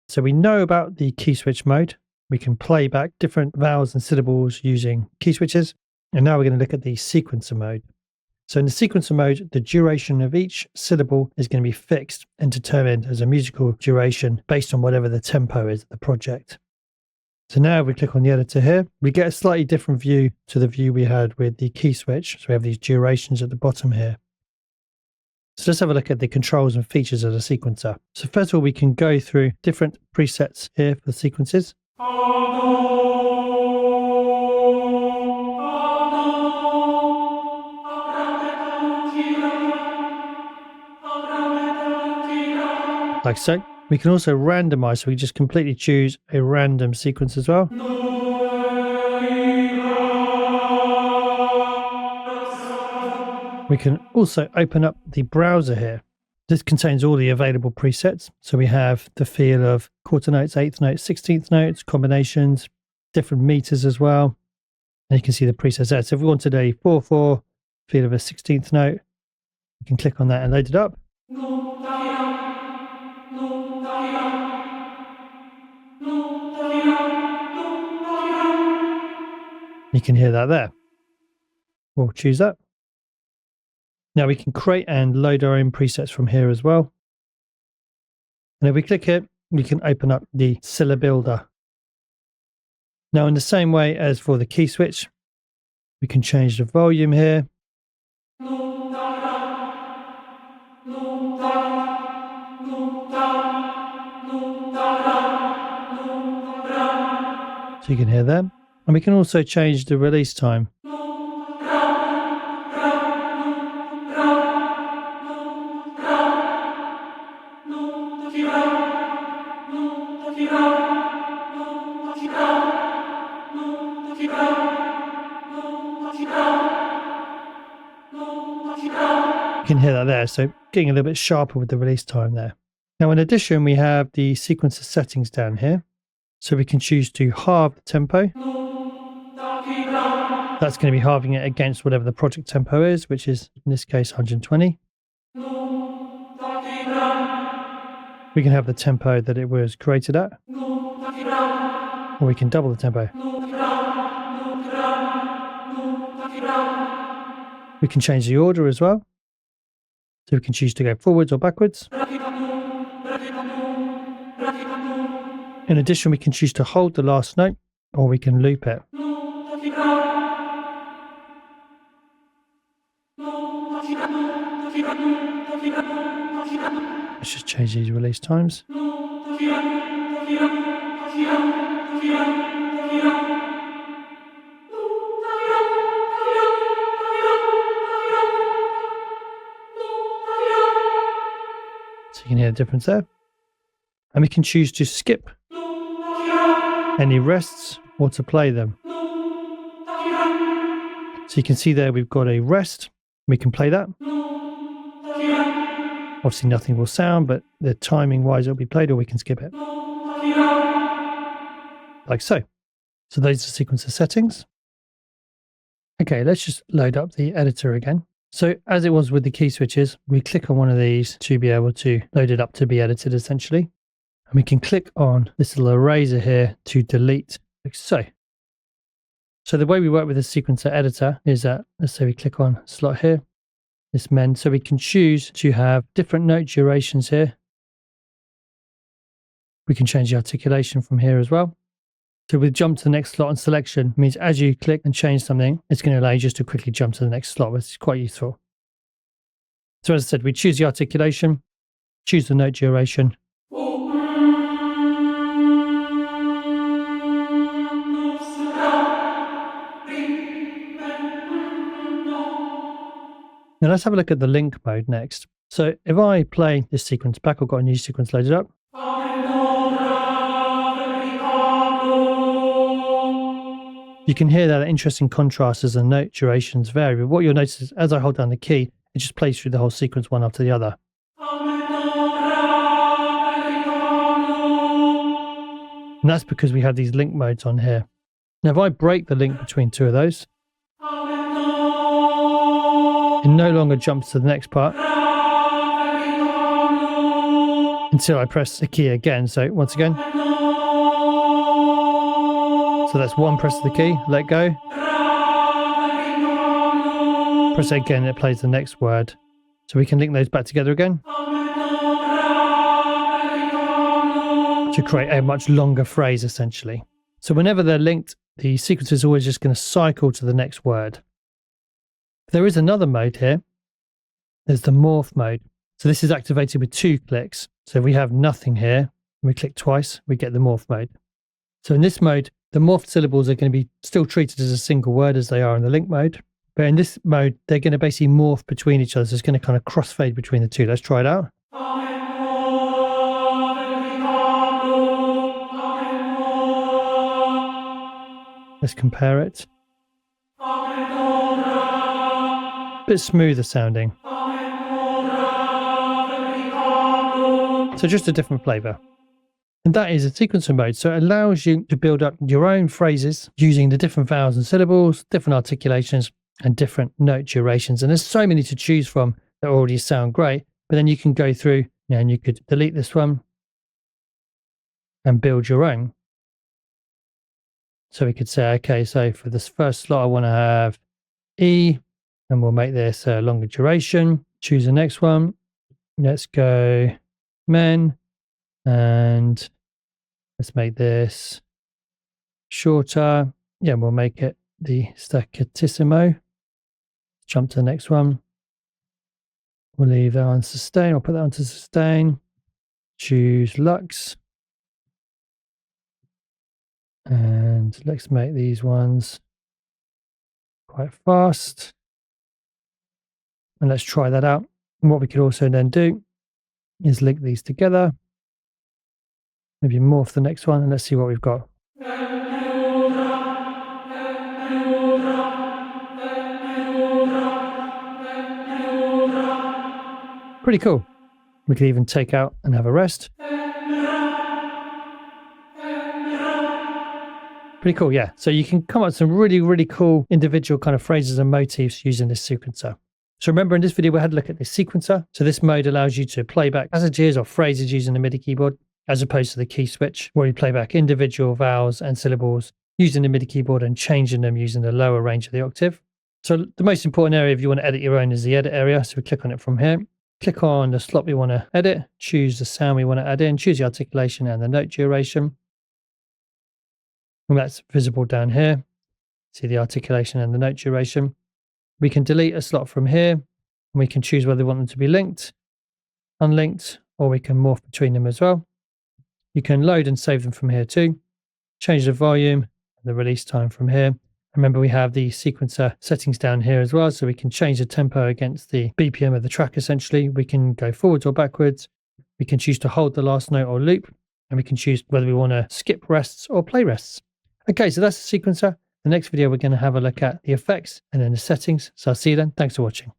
So we know about the key switch mode. We can play back different vowels and syllables using key switches. And now we're going to look at the sequencer mode. So in the sequencer mode, the duration of each syllable is going to be fixed and determined as a musical duration based on whatever the tempo is of the project. So now if we click on the editor here, we get a slightly different view to the view we had with the key switch. So we have these durations at the bottom here. So let's have a look at the controls and features of the sequencer. So first of all, we can go through different presets here for the sequences. Like so. We can also randomize, so we just completely choose a random sequence as well. We can also open up the browser here. This contains all the available presets. So we have the feel of quarter notes, eighth notes, 16th notes, combinations, different meters as well. And you can see the presets there. So if we wanted a 4/4 feel of a 16th note, you can click on that and load it up. You can hear that there. We'll choose that. Now we can create and load our own presets from here as well. And if we click it, we can open up the syllable builder. Now in the same way as for the key switch, we can change the volume here. So you can hear them. And we can also change the release time. You can hear that there, so getting a little bit sharper with the release time there. Now in addition, we have the sequencer settings down here. So we can choose to halve the tempo. That's going to be halving it against whatever the project tempo is, which is in this case 120. We can have the tempo that it was created at, or we can double the tempo. We can change the order as well. So we can choose to go forwards or backwards. In addition, we can choose to hold the last note, or we can loop it. Let's just change these release times. So you can hear the difference there. And we can choose to skip any rests or to play them. So you can see there we've got a rest. We can play that. Obviously nothing will sound, but the timing wise it'll be played, or we can skip it. Like so. So those are sequencer settings. Okay, let's just load up the editor again. So as it was with the key switches, we click on one of these to be able to load it up to be edited essentially. And we can click on this little eraser here to delete, like so. So the way we work with the sequencer editor is that, let's say we click on slot here, this mend, so we can choose to have different note durations here. We can change the articulation from here as well. So with jump to the next slot and selection means as you click and change something, it's going to allow you just to quickly jump to the next slot, which is quite useful. So as I said, we choose the articulation, choose the note duration. Now let's have a look at the link mode next. So if I play this sequence back, I've got a new sequence loaded up. You can hear that interesting contrast as the note durations vary. But what you'll notice is as I hold down the key, it just plays through the whole sequence one after the other. And that's because we have these link modes on here. Now if I break the link between two of those, it no longer jumps to the next part. until I press the key again. So once again. So that's one press of the key, let go. Press it again, it plays the next word. So we can link those back together again to create a much longer phrase, essentially. So whenever they're linked, the sequence is always just going to cycle to the next word. There is another mode here. There's the morph mode. So this is activated with 2 clicks. So if we have nothing here, and we click twice, we get the morph mode. So in this mode, the morphed syllables are going to be still treated as a single word as they are in the link mode. But in this mode, they're going to basically morph between each other. So it's going to kind of crossfade between the two. Let's try it out. Let's compare it. Bit smoother sounding. So just a different flavour. And that is a sequencer mode. So it allows you to build up your own phrases using the different vowels and syllables, different articulations, and different note durations. And there's so many to choose from that already sound great. But then you can go through and you could delete this one and build your own. So we could say, okay, so for this first slot, I want to have E, and we'll make this a longer duration. Choose the next one. Let's go men, and let's make this shorter. Yeah, we'll make it the staccatissimo. Jump to the next one. We'll leave that on sustain. I'll put that onto sustain. Choose lux. And let's make these ones quite fast. And let's try that out. And what we could also then do is link these together. Maybe morph the next one and let's see what we've got. Pretty cool. We could even take out and have a rest. Pretty cool, yeah. So you can come up with some really, really cool individual kind of phrases and motifs using this sequencer. So remember in this video, we had a look at the sequencer. So this mode allows you to play back passages or phrases using the MIDI keyboard, as opposed to the key switch, where you play back individual vowels and syllables using the MIDI keyboard and changing them using the lower range of the octave. So the most important area if you want to edit your own is the edit area. So we click on it from here. Click on the slot we want to edit, choose the sound we want to add in, choose the articulation and the note duration. And that's visible down here. See the articulation and the note duration. We can delete a slot from here, and we can choose whether we want them to be linked, unlinked, or we can morph between them as well. You can load and save them from here too. Change the volume and the release time from here. Remember, we have the sequencer settings down here as well, so we can change the tempo against the BPM of the track, essentially. We can go forwards or backwards. We can choose to hold the last note or loop, and we can choose whether we want to skip rests or play rests. Okay, so that's the sequencer. The next video, we're going to have a look at the effects and then the settings. So I'll see you then. Thanks for watching.